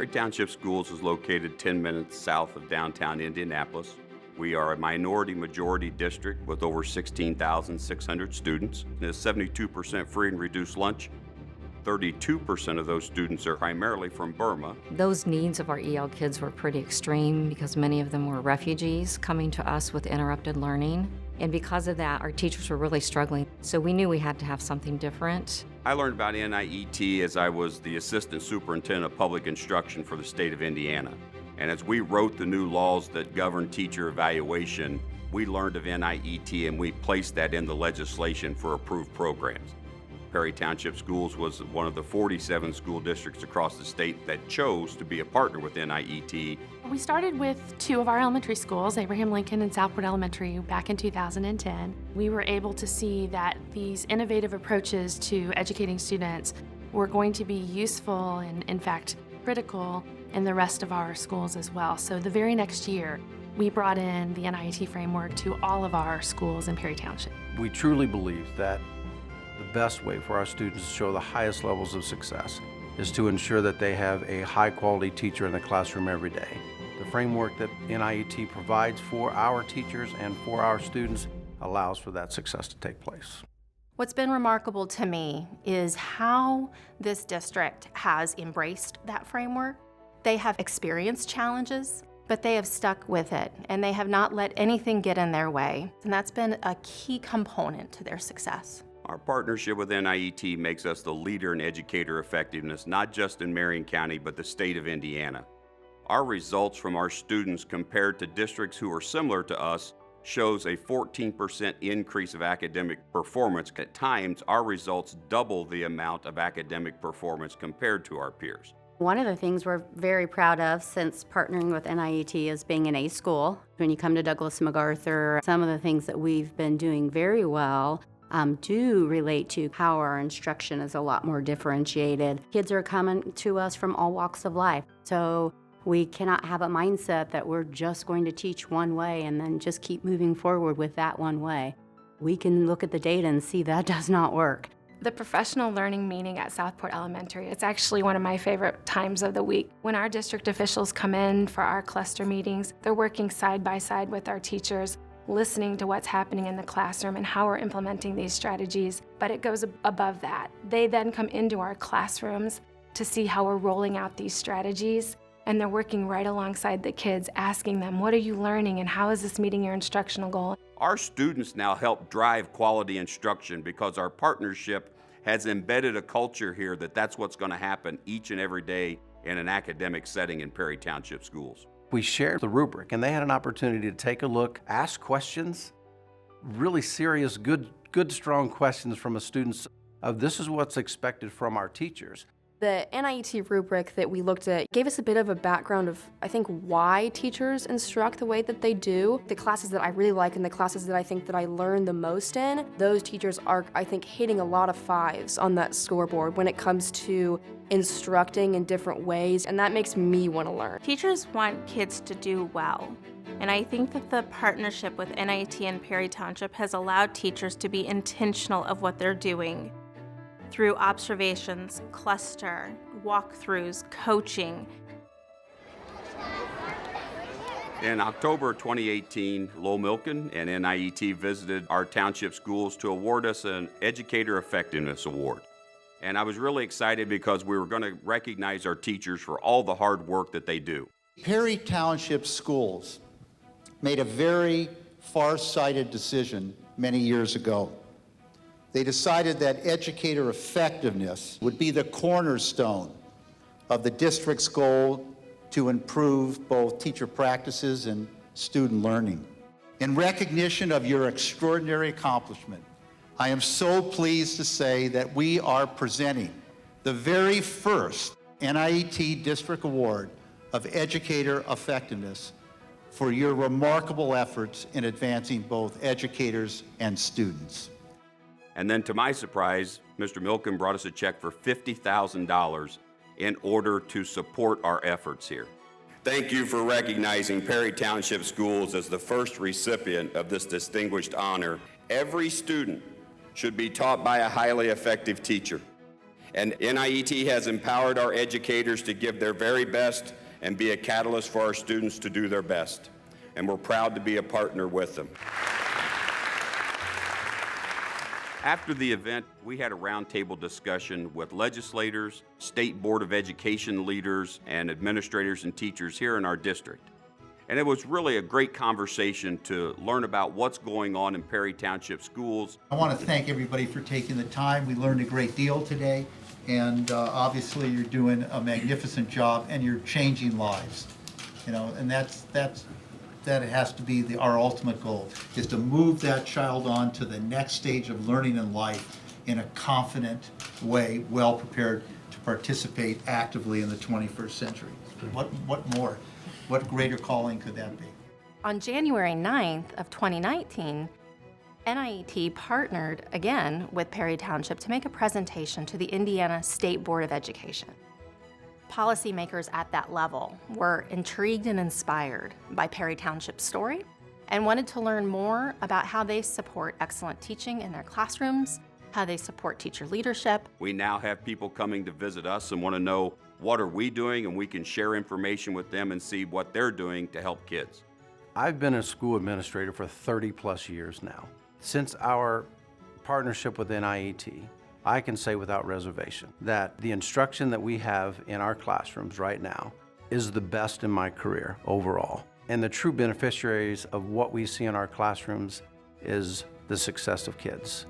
Perry Township Schools is located 10 minutes south of downtown Indianapolis. We are a minority-majority district with over 16,600 students. There's 72% free and reduced lunch. 32% of those students are primarily from Burma. Those needs of our EL kids were pretty extreme because many of them were refugees coming to us with interrupted learning. And because of that, our teachers were really struggling. So we knew we had to have something different. I learned about NIET as I was the Assistant Superintendent of Public Instruction for the state of Indiana. And as we wrote the new laws that govern teacher evaluation, we learned of NIET and we placed that in the legislation for approved programs. Perry Township Schools was one of the 47 school districts across the state that chose to be a partner with NIET. We started with 2 of our elementary schools, Abraham Lincoln and Southport Elementary, back in 2010. We were able to see that these innovative approaches to educating students were going to be useful and, in fact, critical in the rest of our schools as well. So the very next year, we brought in the NIET framework to all of our schools in Perry Township. We truly believe that the best way for our students to show the highest levels of success is to ensure that they have a high-quality teacher in the classroom every day. The framework that NIET provides for our teachers and for our students allows for that success to take place. What's been remarkable to me is how this district has embraced that framework. They have experienced challenges, but they have stuck with it, and they have not let anything get in their way. And that's been a key component to their success. Our partnership with NIET makes us the leader in educator effectiveness, not just in Marion County, but the state of Indiana. Our results from our students compared to districts who are similar to us shows a 14% increase of academic performance. At times, our results double the amount of academic performance compared to our peers. One of the things we're very proud of since partnering with NIET is being an A school. When you come to Douglas MacArthur, some of the things that we've been doing very well do relate to how our instruction is a lot more differentiated. Kids are coming to us from all walks of life, so we cannot have a mindset that we're just going to teach one way and then just keep moving forward with that one way. We can look at the data and see that does not work. The professional learning meeting at Southport Elementary, it's actually one of my favorite times of the week. When our district officials come in for our cluster meetings, they're working side by side with our teachers, listening to what's happening in the classroom and how we're implementing these strategies. But it goes above that. They then come into our classrooms to see how we're rolling out these strategies, and they're working right alongside the kids, asking them, what are you learning and how is this meeting your instructional goal? Our students now help drive quality instruction because our partnership has embedded a culture here that that's what's going to happen each and every day in an academic setting in Perry Township Schools. We shared the rubric, and they had an opportunity to take a look, ask questions, really serious, good, strong questions from the students of this is what's expected from our teachers. The NIET rubric that we looked at gave us a bit of a background of, I think, why teachers instruct the way that they do. The classes that I really like and the classes that I think that I learn the most in, those teachers are, I think, hitting a lot of 5s on that scoreboard when it comes to instructing in different ways, and that makes me want to learn. Teachers want kids to do well, and I think that the partnership with NIET and Perry Township has allowed teachers to be intentional of what they're doing through observations, cluster, walkthroughs, coaching. In October 2018, Lowell Milken and NIET visited our township schools to award us an Educator Effectiveness Award. And I was really excited because we were going to recognize our teachers for all the hard work that they do. Perry Township Schools made a very far-sighted decision many years ago. They decided that educator effectiveness would be the cornerstone of the district's goal to improve both teacher practices and student learning. In recognition of your extraordinary accomplishment, I am so pleased to say that we are presenting the very first NIET District Award of Educator Effectiveness for your remarkable efforts in advancing both educators and students. And then to my surprise, Mr. Milken brought us a check for $50,000 in order to support our efforts here. Thank you for recognizing Perry Township Schools as the first recipient of this distinguished honor. Every student should be taught by a highly effective teacher. And NIET has empowered our educators to give their very best and be a catalyst for our students to do their best. And we're proud to be a partner with them. After the event, we had a roundtable discussion with legislators, State Board of Education leaders, and administrators and teachers here in our district. And it was really a great conversation to learn about what's going on in Perry Township schools. I want to thank everybody for taking the time. We learned a great deal today, and obviously you're doing a magnificent job and you're changing lives. You know, and that has to be our ultimate goal, is to move that child on to the next stage of learning in life in a confident way, well prepared to participate actively in the 21st century. What more? What greater calling could that be? On January 9th of 2019, NIET partnered again with Perry Township to make a presentation to the Indiana State Board of Education. Policymakers at that level were intrigued and inspired by Perry Township's story and wanted to learn more about how they support excellent teaching in their classrooms, how they support teacher leadership. We now have people coming to visit us and want to know what are we doing, and we can share information with them and see what they're doing to help kids. I've been a school administrator for 30 plus years now. Since our partnership with NIET, I can say without reservation that the instruction that we have in our classrooms right now is the best in my career overall. And the true beneficiaries of what we see in our classrooms is the success of kids.